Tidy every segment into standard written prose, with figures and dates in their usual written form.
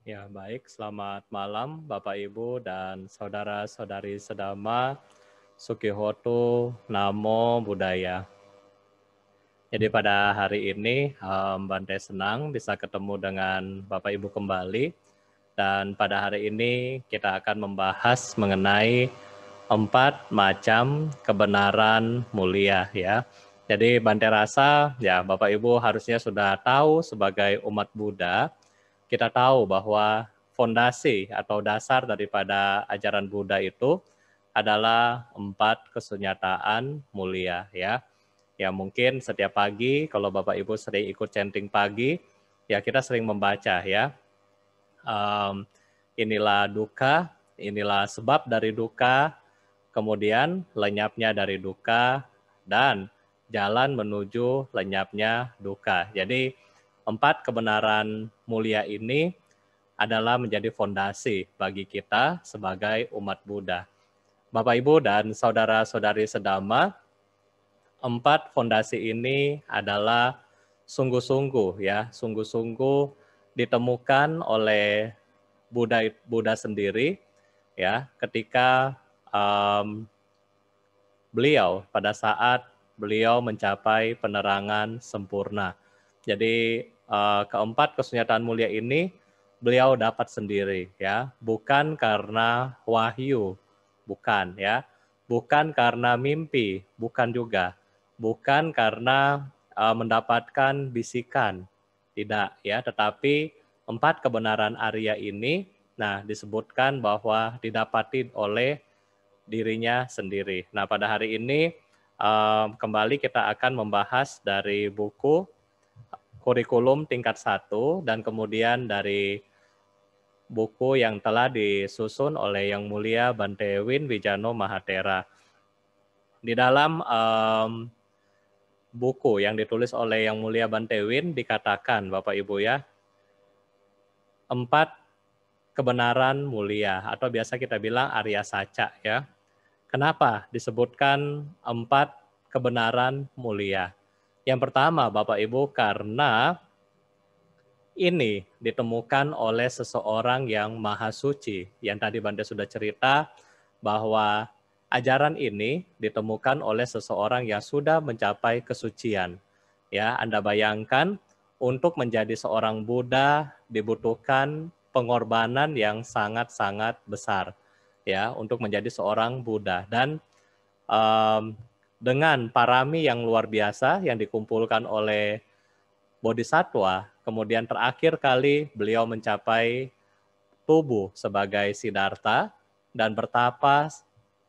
Ya, baik. Selamat malam, Bapak, Ibu, dan saudara-saudari sedama. Sukihoto, Namo Buddhaya. Jadi pada hari ini, Bante senang bisa ketemu dengan Bapak, Ibu kembali. Dan pada hari ini kita akan membahas mengenai 4 macam kebenaran mulia ya. Jadi Bante rasa ya Bapak Ibu harusnya sudah tahu sebagai umat Buddha, kita tahu bahwa fondasi atau dasar daripada ajaran Buddha itu adalah 4 kesunyataan mulia ya. Ya mungkin setiap pagi kalau Bapak Ibu sering ikut chanting pagi, ya kita sering membaca ya. Inilah duka, inilah sebab dari duka, kemudian lenyapnya dari duka, dan jalan menuju lenyapnya duka. Jadi 4 kebenaran mulia ini adalah menjadi fondasi bagi kita sebagai umat Buddha. Bapak Ibu dan saudara-saudari sedama, 4 fondasi ini adalah sungguh-sungguh ya, sungguh-sungguh ditemukan oleh Buddha sendiri ya, ketika beliau pada saat beliau mencapai penerangan sempurna. Jadi keempat kesunyataan mulia ini beliau dapat sendiri ya, bukan karena wahyu, bukan ya, bukan karena mimpi, bukan juga, bukan karena mendapatkan bisikan, tidak ya, tetapi 4 kebenaran Arya ini, nah disebutkan bahwa didapati oleh dirinya sendiri. Nah pada hari ini kembali kita akan membahas dari buku kurikulum tingkat 1 dan kemudian dari buku yang telah disusun oleh Yang Mulia Bante Win Wijano Mahatera. Di dalam buku yang ditulis oleh Yang Mulia Bante Win dikatakan Bapak Ibu ya, 4 kebenaran mulia atau biasa kita bilang Arya Saca ya. Kenapa disebutkan 4 kebenaran mulia? Yang pertama Bapak Ibu karena ini ditemukan oleh seseorang yang maha suci. Yang tadi Bante sudah cerita bahwa ajaran ini ditemukan oleh seseorang yang sudah mencapai kesucian. Ya, Anda bayangkan untuk menjadi seorang Buddha dibutuhkan pengorbanan yang sangat-sangat besar. Ya, untuk menjadi seorang Buddha dan dengan parami yang luar biasa yang dikumpulkan oleh Bodhisattva, kemudian terakhir kali beliau mencapai tubuh sebagai Siddhartha dan bertapa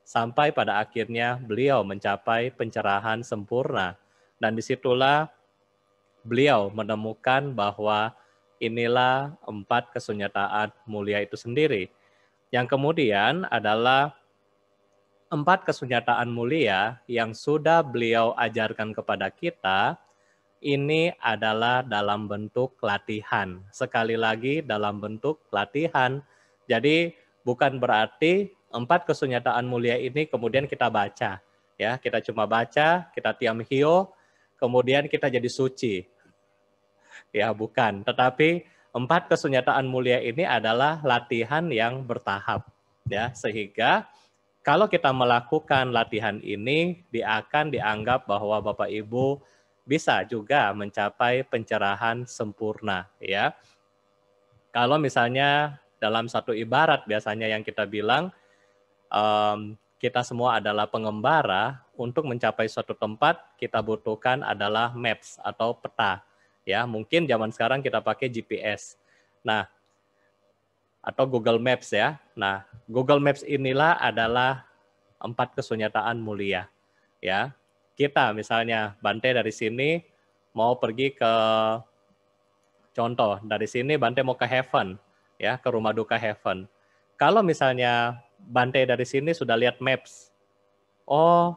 sampai pada akhirnya beliau mencapai pencerahan sempurna. Dan disitulah beliau menemukan bahwa inilah 4 kesunyataan mulia itu sendiri. Yang kemudian adalah 4 kesunyataan mulia yang sudah beliau ajarkan kepada kita, ini adalah dalam bentuk latihan. Sekali lagi dalam bentuk latihan. Jadi bukan berarti 4 kesunyataan mulia ini kemudian kita baca. Ya, kita cuma baca, kita tiam hio, kemudian kita jadi suci. Ya, bukan. Tetapi 4 kesunyataan mulia ini adalah latihan yang bertahap. Ya, sehingga kalau kita melakukan latihan ini, akan dianggap bahwa Bapak Ibu bisa juga mencapai pencerahan sempurna. Ya, kalau misalnya dalam satu ibarat biasanya yang kita bilang, kita semua adalah pengembara, untuk mencapai suatu tempat kita butuhkan adalah maps atau peta. Ya, mungkin zaman sekarang kita pakai GPS. Nah, atau Google Maps ya. Nah, Google Maps inilah adalah 4 kesunyataan mulia. Ya, kita misalnya Bante dari sini mau pergi ke contoh dari sini Bante mau ke Heaven, ya ke rumah duka Heaven. Kalau misalnya Bante dari sini sudah lihat maps, oh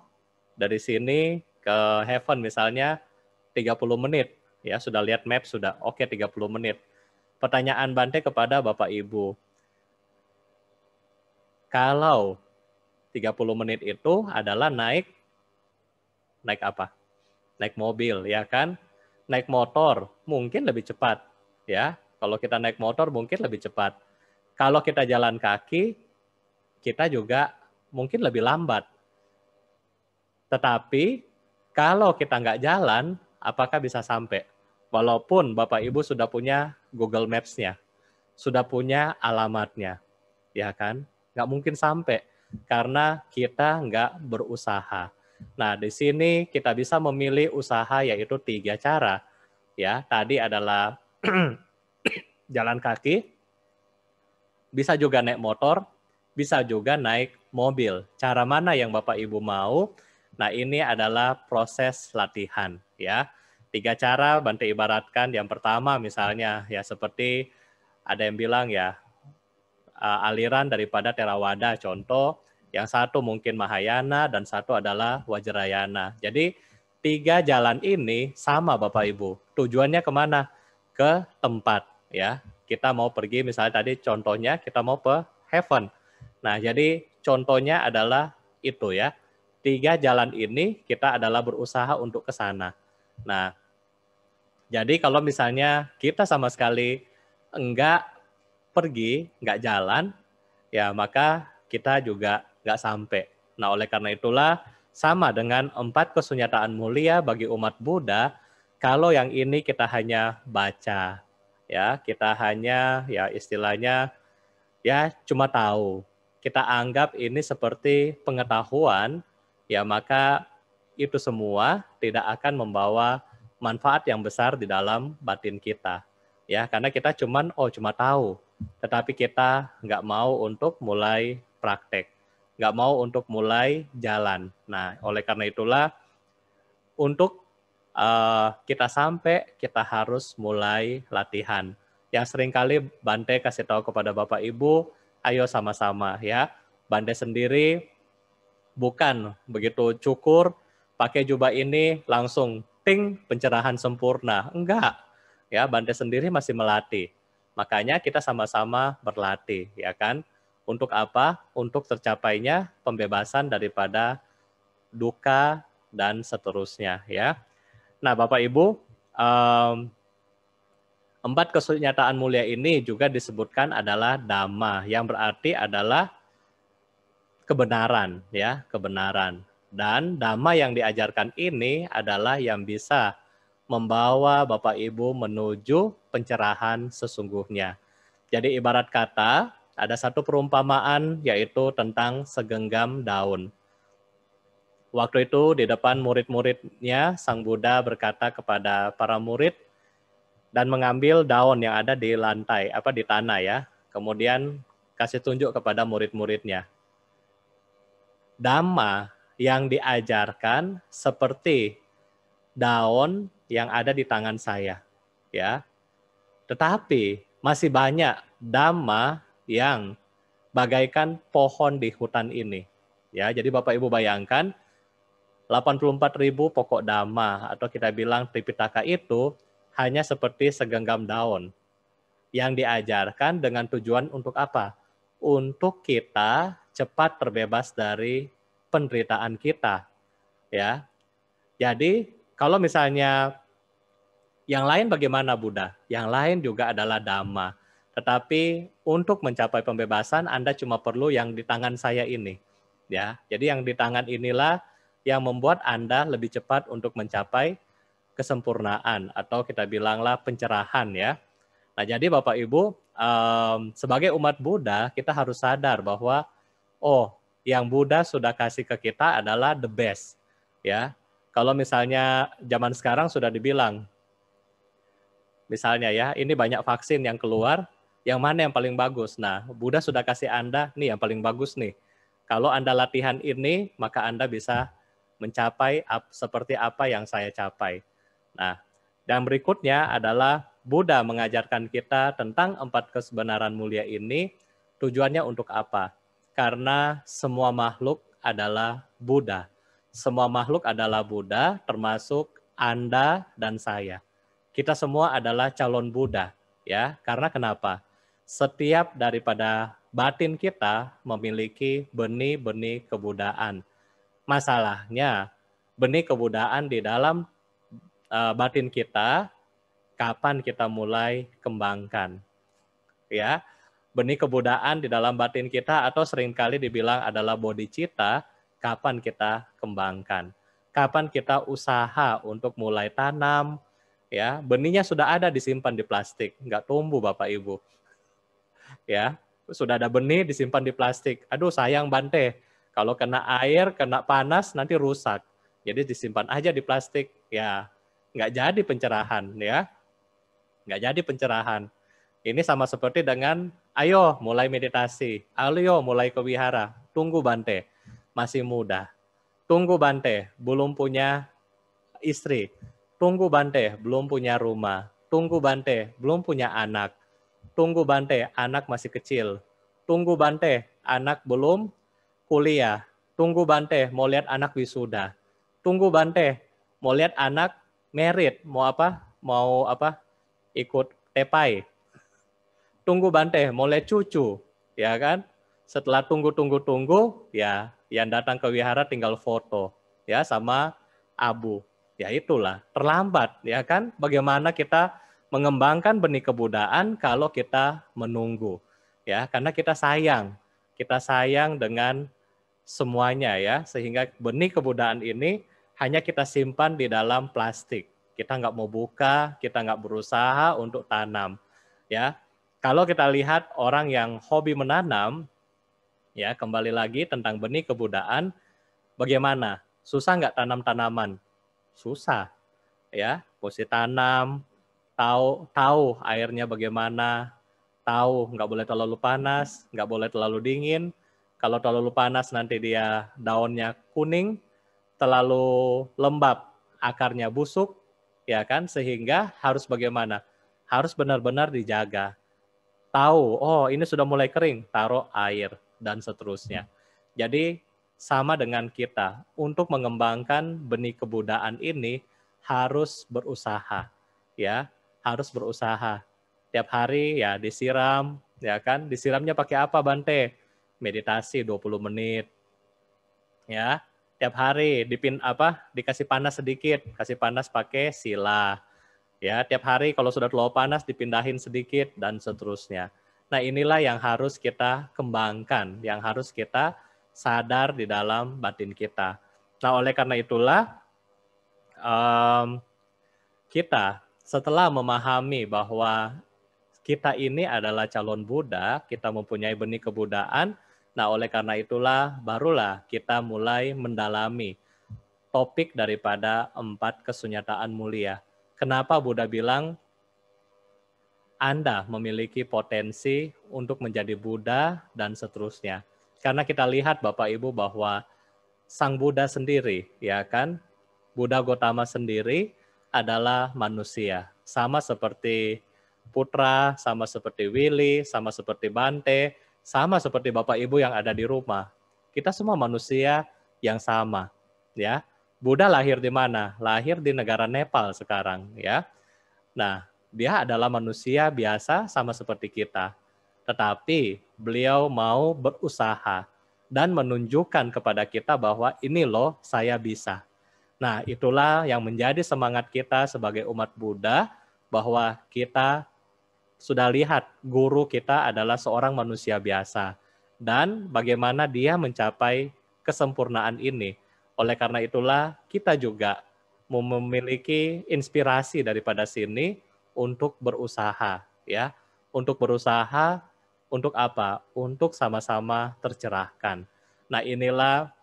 dari sini ke Heaven misalnya 30 menit, ya sudah lihat map sudah oke 30 menit. Pertanyaan Bante kepada Bapak Ibu, kalau 30 menit itu adalah naik apa? Naik mobil, ya kan? Naik motor mungkin lebih cepat, ya. Kalau kita naik motor mungkin lebih cepat. Kalau kita jalan kaki, kita juga mungkin lebih lambat. Tetapi kalau kita nggak jalan, apakah bisa sampai? Walaupun Bapak Ibu sudah punya Google Maps-nya, sudah punya alamatnya, ya kan? Nggak mungkin sampai karena kita nggak berusaha. Nah, di sini kita bisa memilih usaha yaitu 3 cara. Ya, tadi adalah jalan kaki, bisa juga naik motor, bisa juga naik mobil. Cara mana yang Bapak Ibu mau? Nah, ini adalah proses latihan ya. 3 cara Bante ibaratkan. Yang pertama misalnya ya seperti ada yang bilang ya aliran daripada Theravada contoh, yang satu mungkin Mahayana dan satu adalah Vajrayana. Jadi 3 jalan ini sama Bapak Ibu. Tujuannya kemana? Ke tempat ya. Kita mau pergi misalnya tadi contohnya kita mau ke heaven. Nah, jadi contohnya adalah itu ya. 3 jalan ini kita adalah berusaha untuk ke sana. Nah, jadi kalau misalnya kita sama sekali enggak pergi, enggak jalan, ya maka kita juga enggak sampai. Nah, oleh karena itulah sama dengan 4 kesunyataan mulia bagi umat Buddha, kalau yang ini kita hanya baca, ya, kita hanya ya istilahnya ya cuma tahu. Kita anggap ini seperti pengetahuan, ya maka itu semua tidak akan membawa manfaat yang besar di dalam batin kita. Ya, karena kita cuma tahu, tetapi kita nggak mau untuk mulai praktek, nggak mau untuk mulai jalan. Nah, oleh karena itulah untuk kita sampai, kita harus mulai latihan. Yang seringkali Bante kasih tahu kepada Bapak Ibu, ayo sama-sama ya. Bante sendiri bukan begitu cukur, pakai jubah ini langsung ting pencerahan sempurna. Enggak. Ya, Bante sendiri masih melatih. Makanya kita sama-sama berlatih, ya kan? Untuk apa? Untuk tercapainya pembebasan daripada duka dan seterusnya, ya. Nah, Bapak Ibu, 4 kesunyataan mulia ini juga disebutkan adalah dhamma, yang berarti adalah kebenaran, ya, kebenaran. Dan dhamma yang diajarkan ini adalah yang bisa membawa Bapak Ibu menuju pencerahan sesungguhnya. Jadi ibarat kata, ada satu perumpamaan yaitu tentang segenggam daun. Waktu itu di depan murid-muridnya, Sang Buddha berkata kepada para murid dan mengambil daun yang ada di lantai, di tanah ya. Kemudian kasih tunjuk kepada murid-muridnya. Dhamma yang diajarkan seperti daun yang ada di tangan saya, ya. Tetapi masih banyak dhamma yang bagaikan pohon di hutan ini. Ya, jadi Bapak Ibu bayangkan 84.000 pokok dhamma atau kita bilang Tripitaka itu hanya seperti segenggam daun yang diajarkan dengan tujuan untuk apa? Untuk kita cepat terbebas dari penderitaan kita, ya. Jadi kalau misalnya yang lain bagaimana Buddha? Yang lain juga adalah dhamma. Tetapi untuk mencapai pembebasan Anda cuma perlu yang di tangan saya ini, ya. Jadi yang di tangan inilah yang membuat Anda lebih cepat untuk mencapai kesempurnaan atau kita bilanglah pencerahan ya. Nah jadi Bapak Ibu sebagai umat Buddha kita harus sadar bahwa yang Buddha sudah kasih ke kita adalah the best ya. Kalau misalnya zaman sekarang sudah dibilang misalnya ya ini banyak vaksin yang keluar, yang mana yang paling bagus? Nah Buddha sudah kasih Anda nih yang paling bagus nih. Kalau Anda latihan ini maka Anda bisa mencapai seperti apa yang saya capai. Nah, dan berikutnya adalah Buddha mengajarkan kita tentang 4 kebenaran mulia ini, tujuannya untuk apa? Karena semua makhluk adalah Buddha. Semua makhluk adalah Buddha, termasuk Anda dan saya. Kita semua adalah calon Buddha, ya. Karena kenapa? Setiap daripada batin kita memiliki benih-benih kebudaan. Masalahnya, benih kebudaan di dalam batin kita Kapan kita mulai kembangkan? Ya, benih kebudayaan di dalam batin kita atau seringkali dibilang adalah bodhicitta, kapan kita kembangkan? Kapan kita usaha untuk mulai tanam? Ya, benihnya sudah ada disimpan di plastik, nggak tumbuh Bapak Ibu. Ya, sudah ada benih disimpan di plastik. Aduh sayang Bante, kalau kena air, kena panas nanti rusak. Jadi disimpan aja di plastik. Ya, nggak jadi pencerahan ya, nggak jadi pencerahan. Ini sama seperti dengan, ayo mulai meditasi, ayo mulai ke wihara, tunggu Bante, masih muda. Tunggu Bante, belum punya istri. Tunggu Bante, belum punya rumah. Tunggu Bante, belum punya anak. Tunggu Bante, anak masih kecil. Tunggu Bante, anak belum kuliah. Tunggu Bante, mau lihat anak wisuda. Tunggu Bante, mau lihat anak merit, mau apa? Mau apa? Ikut tepai. Tunggu Bante, mau lihat cucu, ya kan? Setelah tunggu, ya yang datang ke wihara tinggal foto, ya sama abu. Ya itulah, terlambat, ya kan? Bagaimana kita mengembangkan benih kebudayaan kalau kita menunggu, ya? Karena kita sayang dengan semuanya, ya, sehingga benih kebudayaan ini hanya kita simpan di dalam plastik. Kita nggak mau buka, kita nggak berusaha untuk tanam, ya. Kalau kita lihat orang yang hobi menanam, ya kembali lagi tentang benih kebudayaan, bagaimana? Susah nggak tanam tanaman? Susah, ya. Mesti tanam, tahu airnya bagaimana, tahu nggak boleh terlalu panas, nggak boleh terlalu dingin. Kalau terlalu panas nanti dia daunnya kuning, terlalu lembab akarnya busuk, ya kan? Sehingga harus bagaimana? Harus benar-benar dijaga. Tahu, oh ini sudah mulai kering, taruh air, dan seterusnya. Jadi sama dengan kita, untuk mengembangkan benih kebudayaan ini harus berusaha, ya, harus berusaha. Tiap hari ya disiram, ya kan? Disiramnya pakai apa Bante? Meditasi 20 menit, ya. Tiap hari dikasih panas sedikit, kasih panas pakai sila. Ya, tiap hari kalau sudah terlalu panas dipindahin sedikit dan seterusnya. Nah, inilah yang harus kita kembangkan, yang harus kita sadar di dalam batin kita. Nah, oleh karena itulah kita setelah memahami bahwa kita ini adalah calon Buddha, kita mempunyai benih kebudayaan. Nah, oleh karena itulah barulah kita mulai mendalami topik daripada 4 kesunyataan mulia. Kenapa Buddha bilang Anda memiliki potensi untuk menjadi Buddha dan seterusnya. Karena kita lihat Bapak Ibu bahwa Sang Buddha sendiri, ya kan, Buddha Gotama sendiri adalah manusia. Sama seperti Putra, sama seperti Willy, sama seperti Bante, sama seperti Bapak Ibu yang ada di rumah. Kita semua manusia yang sama, ya. Buddha lahir di mana? Lahir di negara Nepal sekarang, ya. Nah, dia adalah manusia biasa sama seperti kita. Tetapi beliau mau berusaha dan menunjukkan kepada kita bahwa ini loh saya bisa. Nah, itulah yang menjadi semangat kita sebagai umat Buddha bahwa kita sudah lihat guru kita adalah seorang manusia biasa dan bagaimana dia mencapai kesempurnaan ini. Oleh karena itulah kita juga memiliki inspirasi daripada sini untuk berusaha, ya. Untuk berusaha untuk apa? Untuk sama-sama tercerahkan. Nah, inilah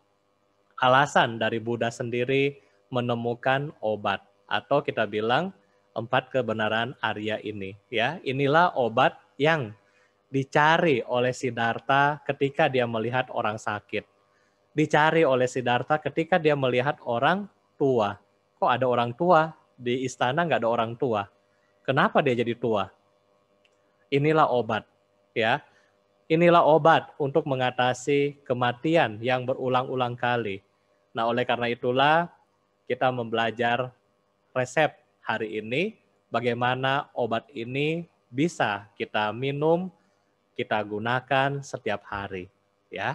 alasan dari Buddha sendiri menemukan obat atau kita bilang 4 kebenaran Arya ini, ya. Inilah obat yang dicari oleh Siddhartha ketika dia melihat orang sakit. Dicari oleh Siddhartha ketika dia melihat orang tua. Kok ada orang tua? Di istana nggak ada orang tua. Kenapa dia jadi tua? Inilah obat, ya. Inilah obat untuk mengatasi kematian yang berulang-ulang kali. Nah, oleh karena itulah kita belajar resep hari ini, bagaimana obat ini bisa kita minum, kita gunakan setiap hari, ya.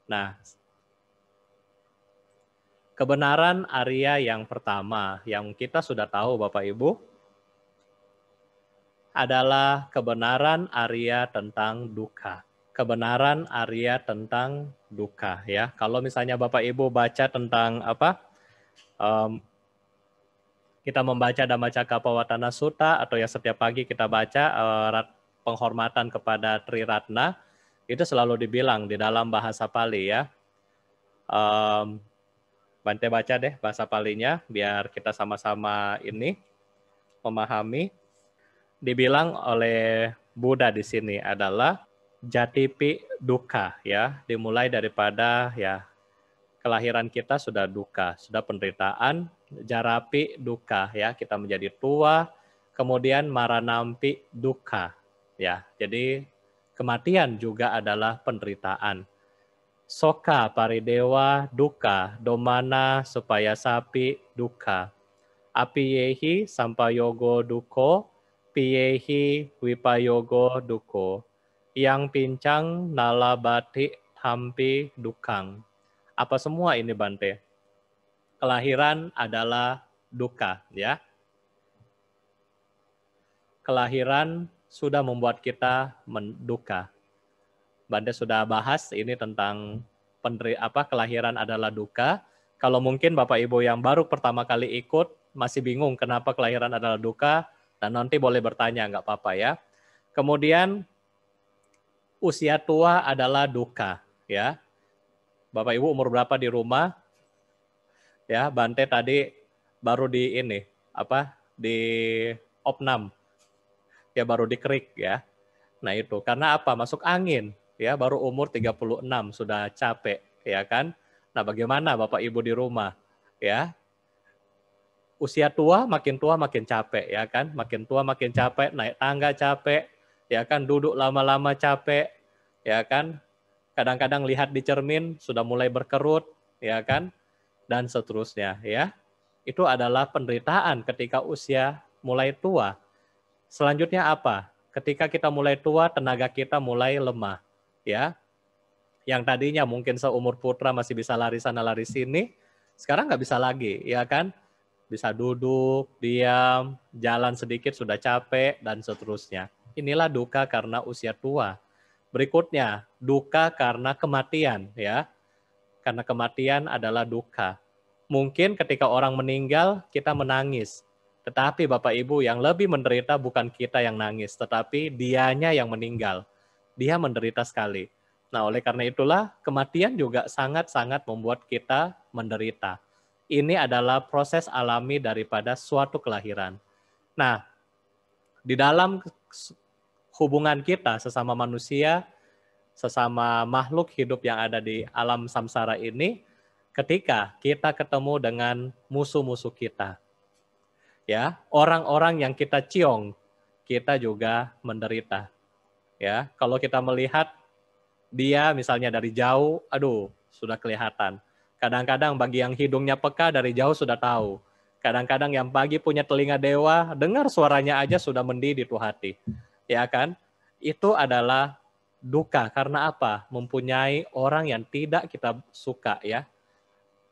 Nah, kebenaran Arya yang pertama yang kita sudah tahu Bapak Ibu, adalah kebenaran Arya tentang duka. Kebenaran Arya tentang duka, ya. Kalau misalnya Bapak Ibu baca tentang apa, kita membaca Dhammacakkappavattana Sutta, atau ya setiap pagi kita baca penghormatan kepada Tri Ratna, itu selalu dibilang di dalam bahasa Pali, ya. Bante baca deh bahasa Palinya biar kita sama-sama ini memahami. Dibilang oleh Buddha di sini adalah jatipi duka, ya, dimulai daripada ya kelahiran kita sudah duka, sudah penderitaan, jarapi duka, ya, kita menjadi tua, kemudian maranampi duka, ya. Jadi kematian juga adalah penderitaan. Soka paridewa duka, domana supaya sapi duka. Apiyehi sampayogo duko, piyehi wipayogo duko. Yang pincang nalabati hampi dukang. Apa semua ini Bante? Kelahiran adalah duka, ya. Kelahiran sudah membuat kita menduka. Bante sudah bahas ini tentang kelahiran adalah duka. Kalau mungkin Bapak Ibu yang baru pertama kali ikut masih bingung kenapa kelahiran adalah duka, dan nanti boleh bertanya, nggak apa-apa ya. Kemudian usia tua adalah duka, ya. Bapak Ibu umur berapa di rumah? Ya, Bante tadi baru di ini di opnam, ya, baru dikerik, ya. Nah itu karena apa? Masuk angin, ya, baru umur 36 sudah capek, ya kan? Nah, bagaimana Bapak Ibu di rumah, ya? Usia tua makin capek, ya kan? Makin tua makin capek, naik tangga capek, ya kan? Duduk lama-lama capek, ya kan? Kadang-kadang lihat di cermin sudah mulai berkerut, ya kan? Dan seterusnya, ya. Itu adalah penderitaan ketika usia mulai tua. Selanjutnya apa? Ketika kita mulai tua, tenaga kita mulai lemah, ya. Yang tadinya mungkin seumur putra masih bisa lari sana lari sini, sekarang nggak bisa lagi, ya kan? Bisa duduk, diam, jalan sedikit sudah capek, dan seterusnya. Inilah duka karena usia tua. Berikutnya, duka karena kematian, ya. Karena kematian adalah duka. Mungkin ketika orang meninggal, kita menangis. Tetapi Bapak Ibu yang lebih menderita bukan kita yang nangis, tetapi dianya yang meninggal. Dia menderita sekali. Nah, oleh karena itulah kematian juga sangat-sangat membuat kita menderita. Ini adalah proses alami daripada suatu kelahiran. Nah, di dalam hubungan kita sesama manusia, sesama makhluk hidup yang ada di alam samsara ini, ketika kita ketemu dengan musuh-musuh kita, ya, orang-orang yang kita ciong, kita juga menderita. Ya, kalau kita melihat dia misalnya dari jauh, aduh, sudah kelihatan. Kadang-kadang bagi yang hidungnya peka dari jauh sudah tahu. Kadang-kadang yang bagi punya telinga dewa, dengar suaranya aja sudah mendidih di hati. Ya kan? Itu adalah duka karena apa? Mempunyai orang yang tidak kita suka, ya.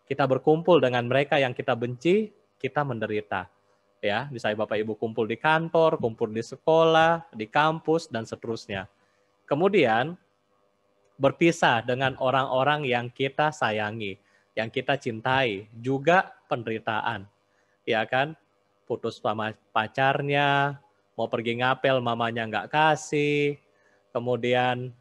Kita berkumpul dengan mereka yang kita benci, kita menderita. Ya, misalnya Bapak Ibu kumpul di kantor, kumpul di sekolah, di kampus, dan seterusnya. Kemudian berpisah dengan orang-orang yang kita sayangi, yang kita cintai, juga penderitaan. Ya kan? Putus sama pacarnya, mau pergi ngapel mamanya nggak kasih, kemudian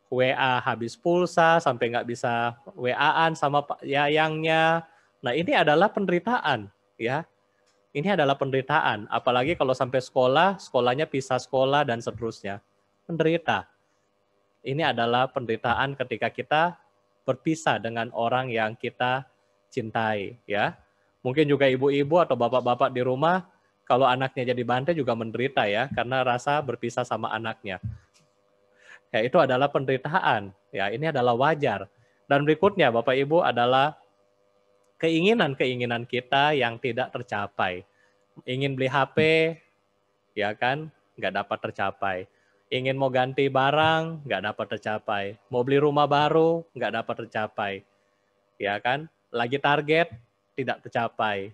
WA habis pulsa sampai nggak bisa WA-an sama yayangnya. Nah, ini adalah penderitaan, ya. Ini adalah penderitaan, apalagi kalau sampai sekolah, sekolahnya pisah sekolah dan seterusnya. Penderita. Ini adalah penderitaan ketika kita berpisah dengan orang yang kita cintai, ya. Mungkin juga ibu-ibu atau bapak-bapak di rumah, kalau anaknya jadi Bante juga menderita, ya, karena rasa berpisah sama anaknya. Ya, itu adalah penderitaan. Ya, ini adalah wajar. Dan berikutnya, Bapak Ibu, adalah keinginan-keinginan kita yang tidak tercapai. Ingin beli HP, ya kan, nggak dapat tercapai. Ingin mau ganti barang, nggak dapat tercapai. Mau beli rumah baru, nggak dapat tercapai. Ya kan, lagi target, tidak tercapai.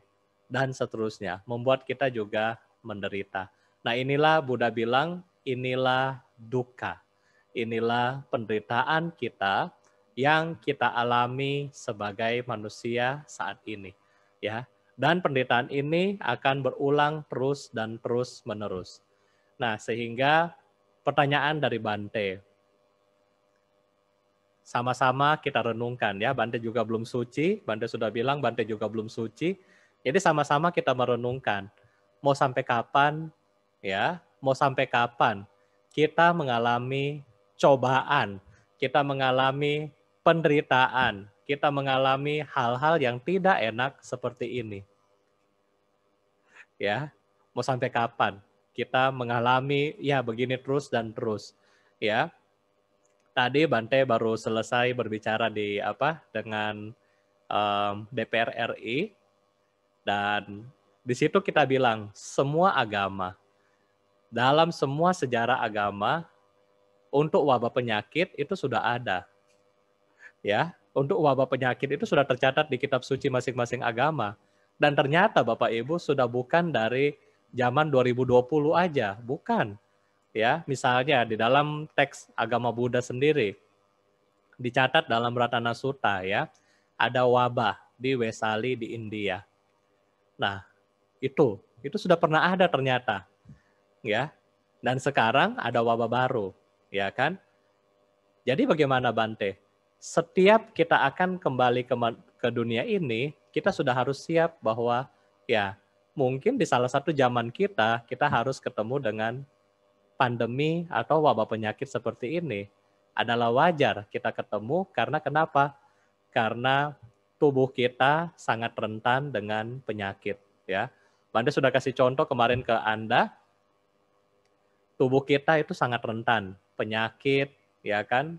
Dan seterusnya, membuat kita juga menderita. Nah, inilah Buddha bilang, inilah dukkha. Inilah penderitaan kita yang kita alami sebagai manusia saat ini, ya. Dan penderitaan ini akan berulang terus dan terus menerus. Nah, sehingga pertanyaan dari Bante, sama-sama kita renungkan ya. Bante juga belum suci, Bante sudah bilang Bante juga belum suci. Jadi sama-sama kita merenungkan, mau sampai kapan ya? Mau sampai kapan kita mengalami cobaan, kita mengalami penderitaan, kita mengalami hal-hal yang tidak enak seperti ini. Ya, mau sampai kapan kita mengalami ya begini terus dan terus, ya. Tadi Bante baru selesai berbicara dengan DPR RI, dan di situ kita bilang semua agama, dalam semua sejarah agama untuk wabah penyakit itu sudah ada, ya. Untuk wabah penyakit itu sudah tercatat di kitab suci masing-masing agama. Dan ternyata Bapak Ibu sudah bukan dari zaman 2020 aja, bukan. Ya, misalnya di dalam teks agama Buddha sendiri dicatat dalam Ratana Sutta ya, ada wabah di Vesali di India. Nah, itu sudah pernah ada ternyata, ya. Dan sekarang ada wabah baru, ya kan? Jadi bagaimana Bante? Setiap kita akan kembali ke dunia ini, kita sudah harus siap bahwa ya mungkin di salah satu zaman kita harus ketemu dengan pandemi atau wabah penyakit seperti ini. Adalah wajar kita ketemu karena kenapa? Karena tubuh kita sangat rentan dengan penyakit. Ya, Bante sudah kasih contoh kemarin ke Anda, tubuh kita itu sangat rentan penyakit, ya kan?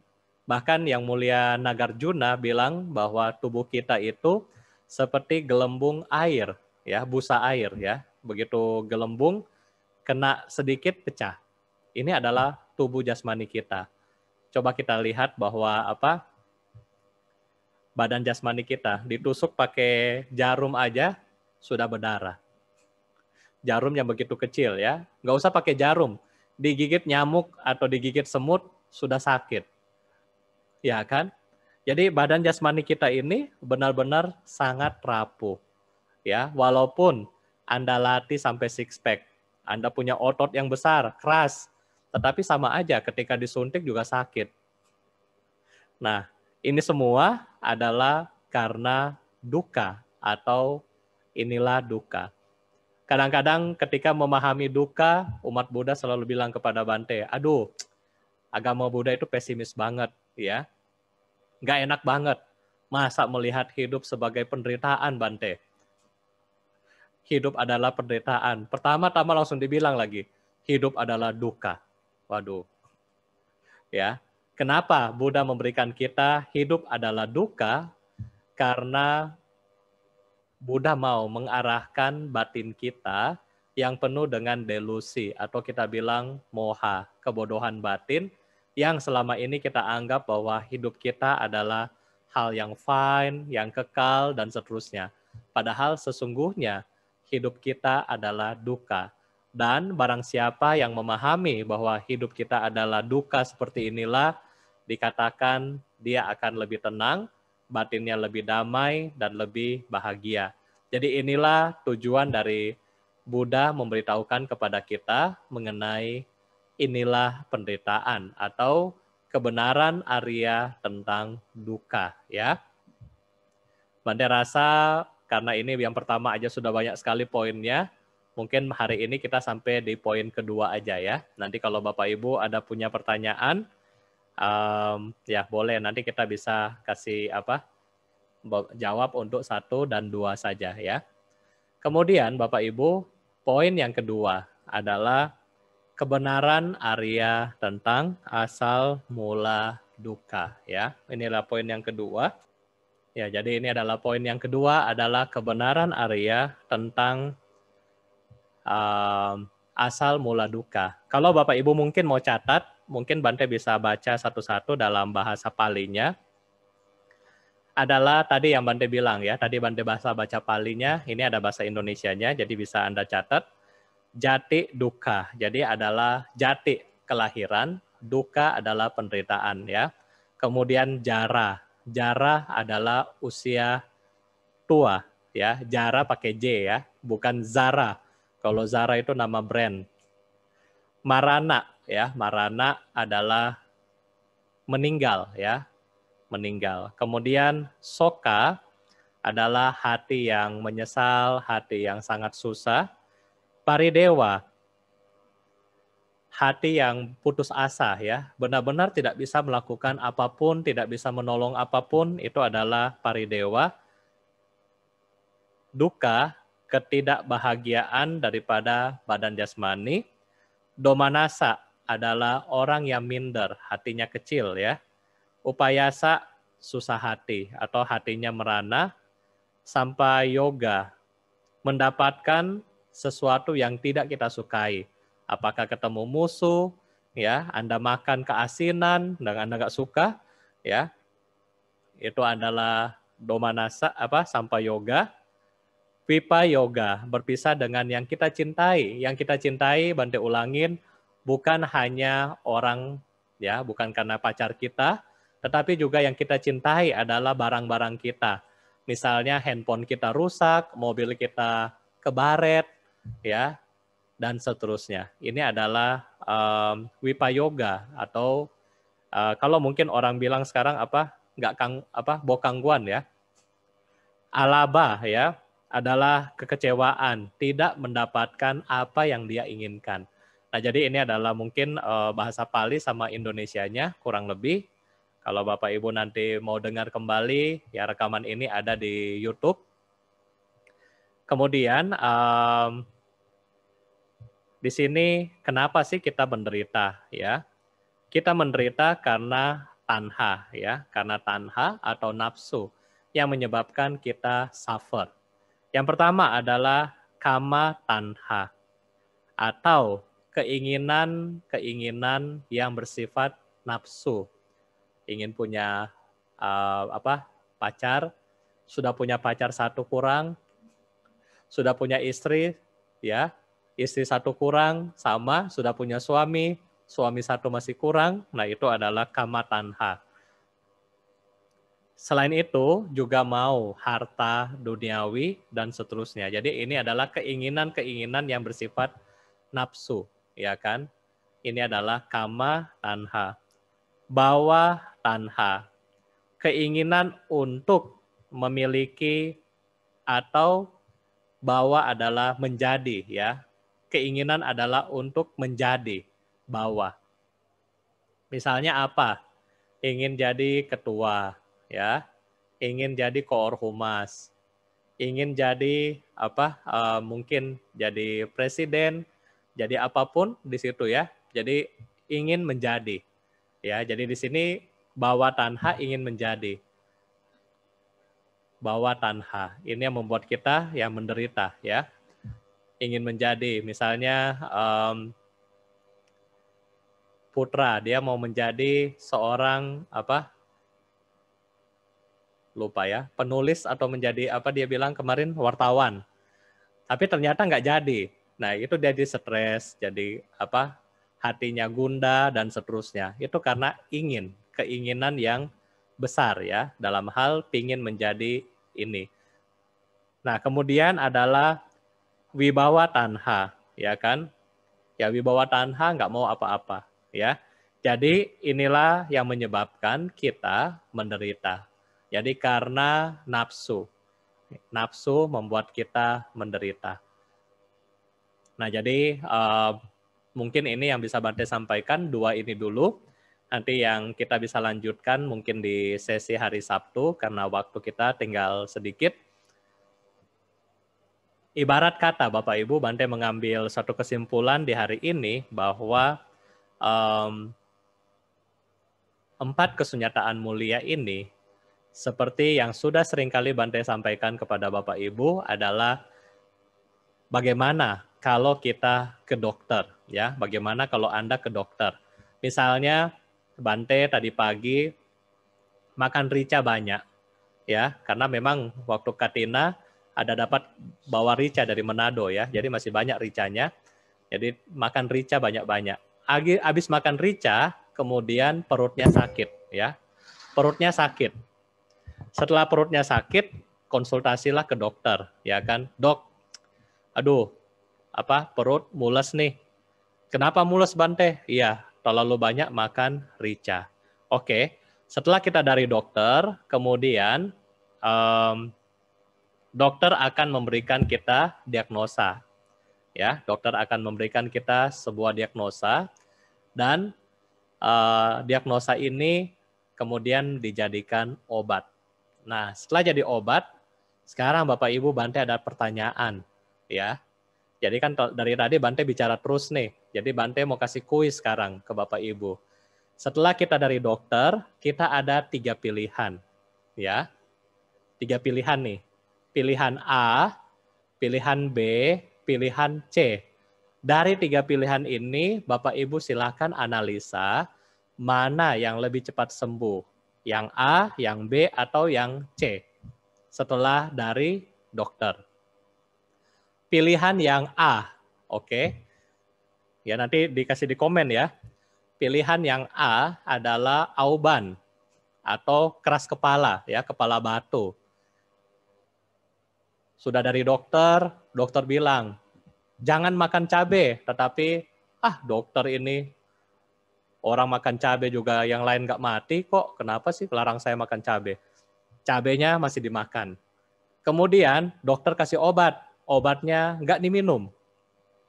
Bahkan Yang Mulia Nagarjuna bilang bahwa tubuh kita itu seperti gelembung air, ya, busa air, ya. Begitu gelembung kena sedikit pecah. Ini adalah tubuh jasmani kita. Coba kita lihat bahwa badan jasmani kita ditusuk pakai jarum aja sudah berdarah. Jarum yang begitu kecil ya, nggak usah pakai jarum. Digigit nyamuk atau digigit semut sudah sakit. Ya kan? Jadi badan jasmani kita ini benar-benar sangat rapuh. Ya, walaupun Anda latih sampai six pack, Anda punya otot yang besar, keras, tetapi sama aja ketika disuntik juga sakit. Nah, ini semua adalah karena dukkha atau inilah dukkha. Kadang-kadang ketika memahami dukkha, umat Buddha selalu bilang kepada Bante, aduh, agama Buddha itu pesimis banget, ya. Nggak enak banget. Masa melihat hidup sebagai penderitaan, Bante? Hidup adalah penderitaan. Pertama-tama langsung dibilang lagi, hidup adalah dukkha. Waduh. Ya. Kenapa Buddha memberikan kita hidup adalah dukkha? Karena Buddha mau mengarahkan batin kita yang penuh dengan delusi atau kita bilang moha, kebodohan batin yang selama ini kita anggap bahwa hidup kita adalah hal yang fine, yang kekal, dan seterusnya. Padahal sesungguhnya hidup kita adalah dukkha. Dan barang siapa yang memahami bahwa hidup kita adalah dukkha seperti inilah, dikatakan dia akan lebih tenang, batinnya lebih damai, dan lebih bahagia. Jadi inilah tujuan dari Buddha memberitahukan kepada kita mengenai inilah penderitaan atau kebenaran Arya tentang dukkha, ya. Bante rasa karena ini yang pertama aja sudah banyak sekali poinnya, mungkin hari ini kita sampai di poin kedua aja ya. Nanti kalau Bapak Ibu ada punya pertanyaan, ya boleh nanti kita bisa kasih jawab untuk 1 dan 2 saja ya. Kemudian Bapak Ibu, poin yang kedua adalah kebenaran Arya tentang asal mula dukkha ya. Inilah poin yang kedua. Ya, jadi ini adalah poin yang kedua adalah kebenaran Arya tentang asal mula dukkha. Kalau Bapak Ibu mungkin mau catat, mungkin Bante bisa baca satu-satu dalam bahasa Palinya. Adalah tadi yang Bante bilang ya, tadi Bante baca Palinya, ini ada bahasa Indonesianya, jadi bisa Anda catat. Jati duka. Jadi adalah jati kelahiran, duka adalah penderitaan ya. Kemudian jara. Jara adalah usia tua ya. Jara pakai J ya, bukan Zara. Kalau Zara itu nama brand. Marana ya, marana adalah meninggal ya, meninggal. Kemudian soka adalah hati yang menyesal, hati yang sangat susah. Paridewa, hati yang putus asa ya, benar-benar tidak bisa melakukan apapun, tidak bisa menolong apapun, itu adalah paridewa. Duka, ketidakbahagiaan daripada badan jasmani. Domanasa adalah orang yang minder, hatinya kecil ya. Upayasa, susah hati atau hatinya merana. Sampai yoga, mendapatkan sesuatu yang tidak kita sukai. Apakah ketemu musuh, ya, Anda makan keasinan dan Anda nggak suka, ya, itu adalah domanasa sampai yoga. Vipa yoga, berpisah dengan yang kita cintai. Yang kita cintai, Bante ulangin, bukan hanya orang, ya, bukan karena pacar kita, tetapi juga yang kita cintai adalah barang-barang kita. Misalnya handphone kita rusak, mobil kita kebaret, ya, dan seterusnya. Ini adalah Vipa yoga atau kalau mungkin orang bilang sekarang bokangguan ya. Alaba ya, adalah kekecewaan, tidak mendapatkan apa yang dia inginkan. Nah, jadi ini adalah mungkin bahasa Pali sama Indonesianya kurang lebih. Kalau Bapak Ibu nanti mau dengar kembali, ya rekaman ini ada di YouTube. Kemudian di sini kenapa sih kita menderita ya? Kita menderita karena tanha ya, karena tanha atau nafsu yang menyebabkan kita suffer. Yang pertama adalah kama tanha atau keinginan yang bersifat nafsu. Ingin punya pacar, sudah punya pacar satu kurang, sudah punya istri ya, istri satu kurang sama, sudah punya suami, suami satu masih kurang. Nah, itu adalah kama tanha. Selain itu juga mau harta duniawi dan seterusnya. Jadi ini adalah keinginan-keinginan yang bersifat nafsu, ya kan? Ini adalah kama tanha. Bawah tanha. Keinginan untuk memiliki atau bawa adalah menjadi ya. Keinginan adalah untuk menjadi bawa. Misalnya apa? Ingin jadi ketua, ya, ingin jadi koorhumas, ingin jadi mungkin jadi presiden, jadi apapun di situ ya. Jadi ingin menjadi, ya. Jadi di sini bawa tanha ingin menjadi, bawa tanha. Ini yang membuat kita yang menderita, ya. Ingin menjadi, misalnya putra dia mau menjadi seorang penulis atau menjadi dia bilang kemarin wartawan, tapi ternyata nggak jadi. Nah itu jadi stres, jadi hatinya gundah dan seterusnya. Itu karena keinginan yang besar ya dalam hal pingin menjadi ini. Nah kemudian adalah wibawa tanha, ya kan? Ya wibawa tanha nggak mau apa-apa, ya. Jadi inilah yang menyebabkan kita menderita. Jadi karena nafsu. Nafsu membuat kita menderita. Nah, jadi mungkin ini yang bisa Bante sampaikan, dua ini dulu. Nanti yang kita bisa lanjutkan mungkin di sesi hari Sabtu, karena waktu kita tinggal sedikit. Ibarat kata Bapak Ibu, Bante mengambil satu kesimpulan di hari ini bahwa 4 kesunyataan mulia ini, seperti yang sudah seringkali Bante sampaikan kepada Bapak Ibu adalah bagaimana kalau kita ke dokter, ya? Bagaimana kalau Anda ke dokter? Misalnya Bante tadi pagi makan rica banyak, ya, karena memang waktu Katina ada dapat bawa rica dari Manado ya, jadi masih banyak ricanya. Jadi makan rica banyak-banyak. Habis makan rica, kemudian perutnya sakit, ya. Perutnya sakit. Setelah perutnya sakit, konsultasilah ke dokter, ya kan? Dok, aduh, perut mules nih. Kenapa mules Bante? Iya, terlalu banyak makan rica. Oke, setelah kita dari dokter, kemudian dokter akan memberikan kita diagnosa. Ya, dokter akan memberikan kita sebuah diagnosa dan diagnosa ini kemudian dijadikan obat. Nah, setelah jadi obat, sekarang Bapak Ibu Bante ada pertanyaan, ya. Jadi kan dari tadi Bante bicara terus nih. Jadi Bante mau kasih kuis sekarang ke Bapak Ibu. Setelah kita dari dokter, kita ada 3 pilihan, ya. 3 pilihan nih. Pilihan A, pilihan B, pilihan C. Dari 3 pilihan ini, Bapak Ibu silakan analisa mana yang lebih cepat sembuh. Yang A, yang B, atau yang C. Setelah dari dokter. Pilihan yang A, oke. Ya nanti dikasih di komen ya. Pilihan yang A adalah auban atau keras kepala, ya, kepala batu. Sudah dari dokter, dokter bilang, jangan makan cabai, tetapi dokter ini orang makan cabai juga yang lain nggak mati kok, kenapa sih larang saya makan cabai? Cabainya masih dimakan. Kemudian dokter kasih obat, obatnya nggak diminum.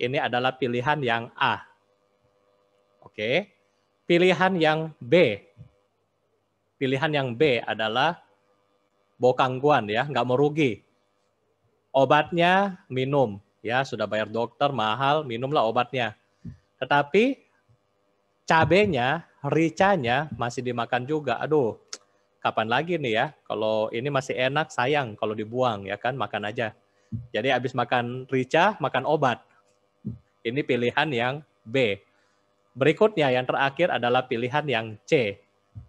Ini adalah pilihan yang A. Oke. Pilihan yang B. Pilihan yang B adalah bokangguan, ya, nggak mau rugi. Obatnya minum, ya, sudah bayar dokter mahal, minumlah obatnya. Tetapi cabenya, ricanya masih dimakan juga. Aduh, kapan lagi nih ya? Kalau ini masih enak, sayang kalau dibuang, ya kan, makan aja. Jadi habis makan rica, makan obat. Ini pilihan yang B. Berikutnya yang terakhir adalah pilihan yang C,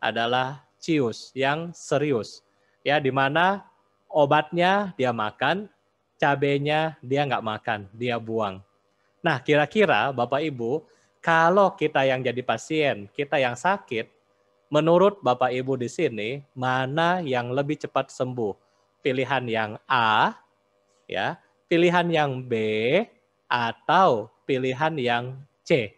adalah cius, yang serius. Ya, di mana obatnya dia makan, cabenya dia nggak makan, dia buang. Nah, kira-kira Bapak Ibu, kalau kita yang jadi pasien, kita yang sakit, menurut Bapak Ibu di sini, mana yang lebih cepat sembuh? Pilihan yang A, ya, pilihan yang B, atau pilihan yang C?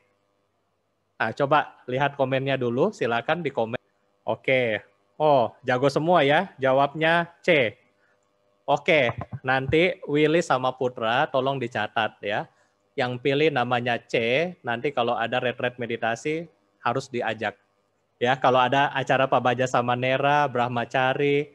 Nah, coba lihat komennya dulu, silakan di komen. Oke, oh jago semua ya, jawabnya C. Oke, nanti Willy sama Putra tolong dicatat ya. Yang pilih namanya C, nanti kalau ada retret meditasi harus diajak. Ya, kalau ada acara Pak Baja sama Nera, Brahmacari,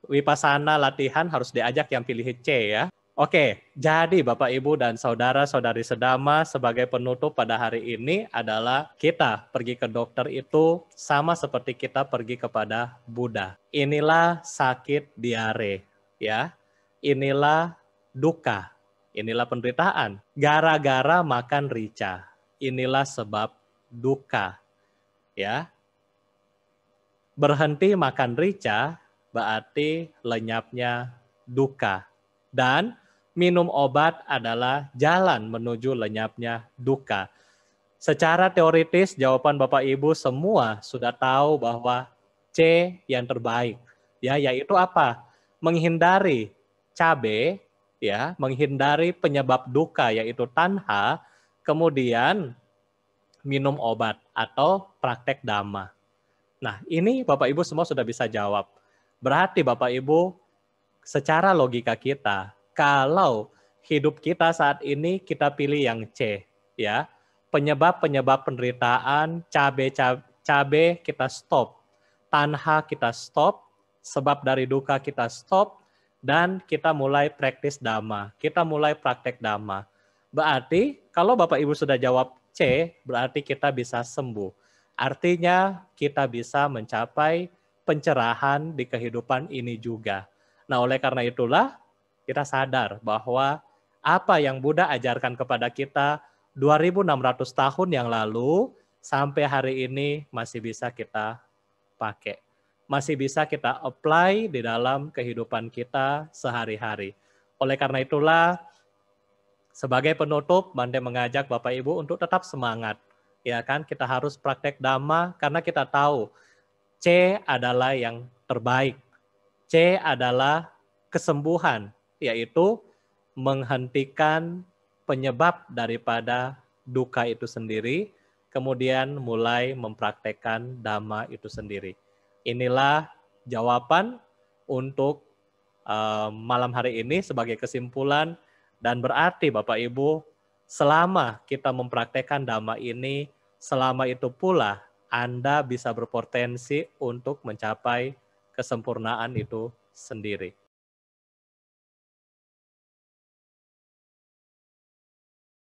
Wipasana latihan harus diajak yang pilih C ya. Oke, jadi Bapak Ibu dan saudara-saudari sedama sebagai penutup pada hari ini adalah kita pergi ke dokter itu sama seperti kita pergi kepada Buddha. Inilah sakit diare, ya. Inilah duka, inilah penderitaan. Gara-gara makan rica, inilah sebab duka, ya. Berhenti makan rica berarti lenyapnya duka. Dan minum obat adalah jalan menuju lenyapnya duka. Secara teoritis jawaban Bapak Ibu semua sudah tahu bahwa C yang terbaik. Ya, yaitu apa? Menghindari cabai, ya, menghindari penyebab duka yaitu tanha, kemudian minum obat atau praktek dhamma. Nah, ini Bapak Ibu semua sudah bisa jawab. Berarti Bapak Ibu secara logika kita, kalau hidup kita saat ini kita pilih yang C, ya. Penyebab-penyebab penderitaan, cabe kita stop. Tanha kita stop, sebab dari duka kita stop, dan kita mulai praktis dhamma. Kita mulai praktek dhamma. Berarti kalau Bapak Ibu sudah jawab C, berarti kita bisa sembuh. Artinya kita bisa mencapai pencerahan di kehidupan ini juga. Nah, oleh karena itulah kita sadar bahwa apa yang Buddha ajarkan kepada kita 2600 tahun yang lalu sampai hari ini masih bisa kita pakai. Masih bisa kita apply di dalam kehidupan kita sehari-hari. Oleh karena itulah Sebagai penutup, Bante mengajak Bapak Ibu untuk tetap semangat. Ya kan, kita harus praktek Dhamma karena kita tahu C adalah yang terbaik. C adalah kesembuhan, yaitu menghentikan penyebab daripada duka itu sendiri, kemudian mulai mempraktekkan Dhamma itu sendiri. Inilah jawaban untuk malam hari ini sebagai kesimpulan, dan berarti Bapak Ibu, selama kita mempraktekkan Dhamma ini, selama itu pula Anda bisa berpotensi untuk mencapai kesempurnaan itu sendiri.